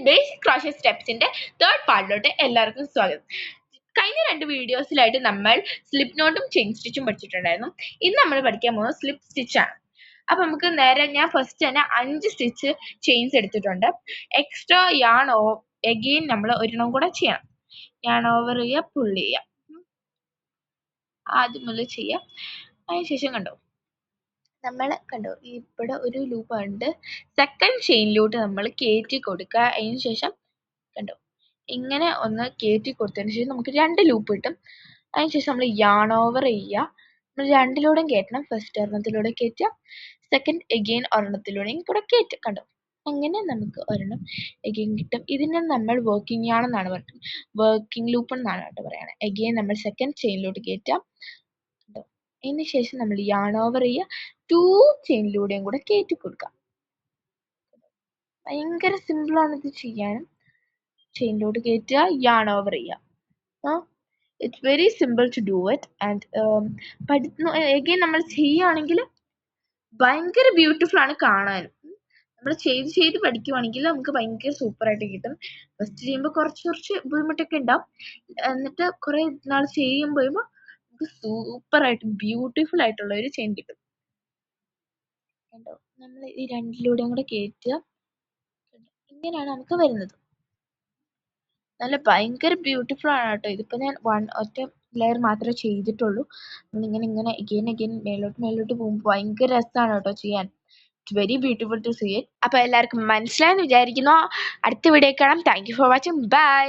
Basic crochet സ്റ്റെപ്സിന്റെ third പാർട്ടിലോട്ട് എല്ലാവർക്കും സ്വാഗതം. കഴിഞ്ഞ 2 വീഡിയോസിലായിട്ട് നമ്മൾ സ്ലിപ്പ് നോട്ടും ചെയിൻ സ്റ്റിച്ചും പഠിച്ചിട്ടുണ്ടായിരുന്നു. ഇന്ന് നമ്മൾ പഠിക്കാൻ പോകുന്നത് സ്ലിപ്പ് സ്റ്റിച്ചാണ്. അപ്പൊ നമുക്ക് നേരെ ഞാൻ ഫസ്റ്റ് തന്നെ 5 സ്റ്റിച്ച് ചെയിൻസ് എടുത്തിട്ടുണ്ട്. എക്സ്ട്രാ യാൺ എഗെയിൻ നമ്മൾ ഒരെണ്ണം കൂടെ ചെയ്യണം. യാൺ ഓവർ ചെയ്യുക, പുള്ളി ചെയ്യുക, ആദ്യം മുതൽ ചെയ്യുക. അതിനുശേഷം നമ്മൾ കണ്ടോ ഇവിടെ ഒരു ലൂപ്പ് ഉണ്ട്. സെക്കൻഡ് ചെയിനിലോട്ട് നമ്മൾ കയറ്റി കൊടുക്കുക. അതിന് ശേഷം കണ്ടോ ഇങ്ങനെ ഒന്ന് കയറ്റി കൊടുത്തതിന് ശേഷം നമുക്ക് 2 ലൂപ്പ് കിട്ടും. അതിനുശേഷം നമ്മൾ യാൺ ഓവർ ചെയ്യുക. നമ്മൾ 2ലൂടെയും കയറ്റണം. ഫസ്റ്റ് ഒരെണ്ണത്തിലൂടെ കയറ്റുക, സെക്കൻഡ് എഗെയിൻ ഒരെണ്ണത്തിലൂടെയും കൂടെ കയറ്റുക. കണ്ടോ അങ്ങനെ നമുക്ക് ഒരെണ്ണം എഗെയിൻ കിട്ടും. ഇതിനെ നമ്മൾ വർക്കിംഗ് യാൺ എന്നാണ് പറയുന്നത്, വർക്കിംഗ് ലൂപ്പ് എന്നാണ് കേട്ടോ പറയുന്നത്. എഗെയിൻ നമ്മൾ സെക്കൻഡ് ചെയിനിലോട്ട് കയറ്റാം. കണ്ടോ അതിന് ശേഷം നമ്മൾ യാൺ ഓവർ ചെയ്യുക, 2 ചെയിനിലൂടെയും കൂടെ കയറ്റി കൊടുക്കാം. ഭയങ്കര സിമ്പിളാണ് ഇത് ചെയ്യാനും. ചെയിനിലോട്ട് കയറ്റുക, യാൺ ഓവർ ചെയ്യുക. It's very simple to do it. And again നമ്മൾ ചെയ്യുകയാണെങ്കിൽ ഭയങ്കര ബ്യൂട്ടിഫുൾ ആണ് കാണാൻ. നമ്മൾ ചെയ്ത് പഠിക്കുവാണെങ്കിൽ നമുക്ക് ഭയങ്കര സൂപ്പറായിട്ട് കിട്ടും. ഫസ്റ്റ് ചെയ്യുമ്പോൾ കുറച്ച് ബുദ്ധിമുട്ടൊക്കെ ഉണ്ടാവും. എന്നിട്ട് കുറെ നാൾ ചെയ്യുമ്പോൾ നമുക്ക് സൂപ്പറായിട്ട് ബ്യൂട്ടിഫുൾ ആയിട്ടുള്ള ഒരു ചെയിൻ കിട്ടും. കണ്ടോ നമ്മൾ ഈ 2ലൂടെയും കൂടെ കയറ്റുക. ഇങ്ങനെയാണ് നമുക്ക് വരുന്നത്. നല്ല ഭയങ്കര ബ്യൂട്ടിഫുൾ ആണ് കേട്ടോ. ഇതിപ്പോൾ ഞാൻ ഒറ്റ ലെയർ മാത്രമേ ചെയ്തിട്ടുള്ളൂ. ഇങ്ങനെ എഗെയിൻ മേലോട്ട് പോകുമ്പോൾ ഭയങ്കര രസമാണ് കേട്ടോ ചെയ്യാൻ. It's very beautiful to see it. അപ്പോൾ എല്ലാവർക്കും മനസ്സിലായെന്ന് വിചാരിക്കുന്നു. അടുത്ത വീഡിയോ കാണാം. Thank you for watching. By.